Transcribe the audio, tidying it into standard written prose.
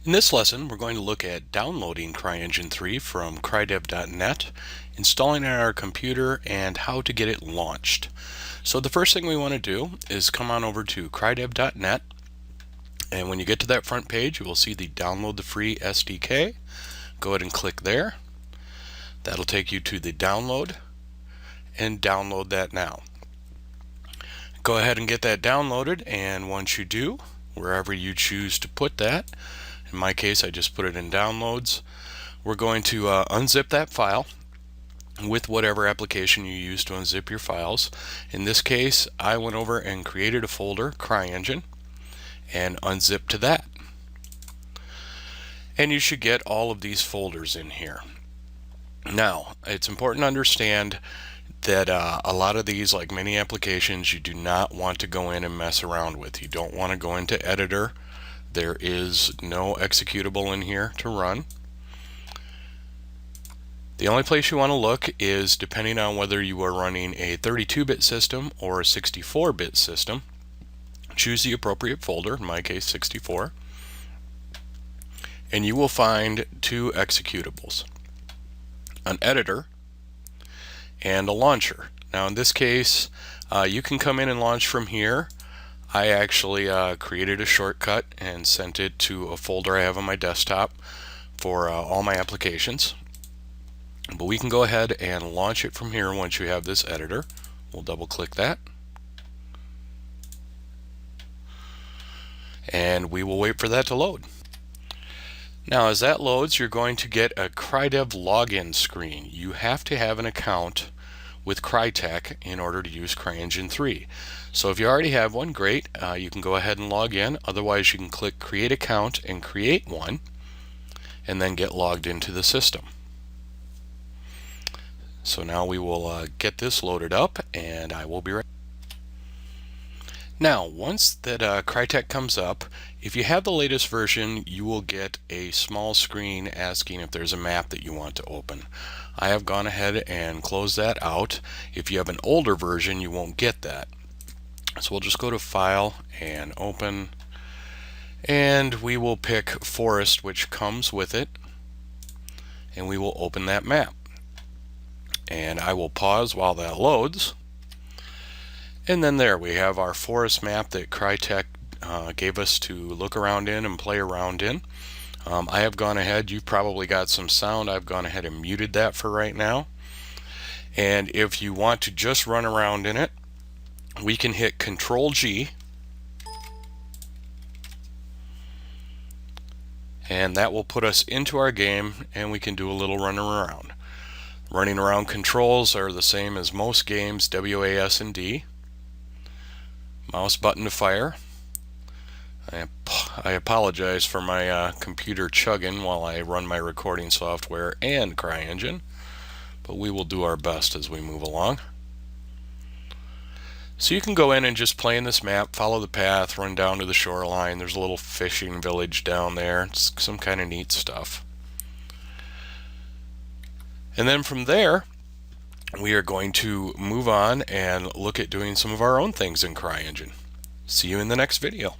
In this lesson, we're going to look at downloading Cryengine 3 from crydev.net, installing it on our computer, and how to get it launched. So the first thing we want to do is come on over to crydev.net, and when you get to that front page, you will see the download the free SDK. Go ahead and click there. That'll take you to the download, and download that now. Go ahead and get that downloaded, and once you do, wherever you choose to put that, in my case I just put it in downloads, we're going to unzip that file with whatever application you use to unzip your files. In this case, I went over and created a folder, Cryengine, and unzipped to that. And you should get all of these folders in here. Now, it's important to understand that a lot of these, like many applications, you do not want to go in and mess around with. You don't want to go into editor. There is no executable in here to run. The only place you want to look is depending on whether you are running a 32-bit system or a 64-bit system. Choose the appropriate folder, in my case 64, and you will find two executables: an editor and a launcher. Now in this case, you can come in and launch from here. I actually created a shortcut and sent it to a folder I have on my desktop for all my applications. But we can go ahead and launch it from here once you have this editor. We'll double click that. And we will wait for that to load. Now as that loads, you're going to get a Crydev login screen. You have to have an account with Crytek in order to use Cryengine 3. So if you already have one, great. You can go ahead and log in. Otherwise, you can click Create Account and create one, and then get logged into the system. So now we will get this loaded up, and I will be right. Now, once that Crytek comes up, if you have the latest version, you will get a small screen asking if there's a map that you want to open. I have gone ahead and closed that out. If you have an older version, you won't get that. So we'll just go to File and Open, and we will pick Forest, which comes with it, and we will open that map. And I will pause while that loads. And then there we have our forest map that Crytek gave us to look around in and play around in. I have gone ahead, you've probably got some sound, I've gone ahead and muted that for right now. And if you want to just run around in it, we can hit Control-G, and that will put us into our game, and we can do a little running around. Running around controls are the same as most games, WAS and D. Mouse button to fire. I apologize for my computer chugging while I run my recording software and Cryengine, but we will do our best as we move along. So you can go in and just play in this map, follow the path, run down to the shoreline. There's a little fishing village down there. It's some kind of neat stuff. And then from there, we are going to move on and look at doing some of our own things in Cryengine. See you in the next video.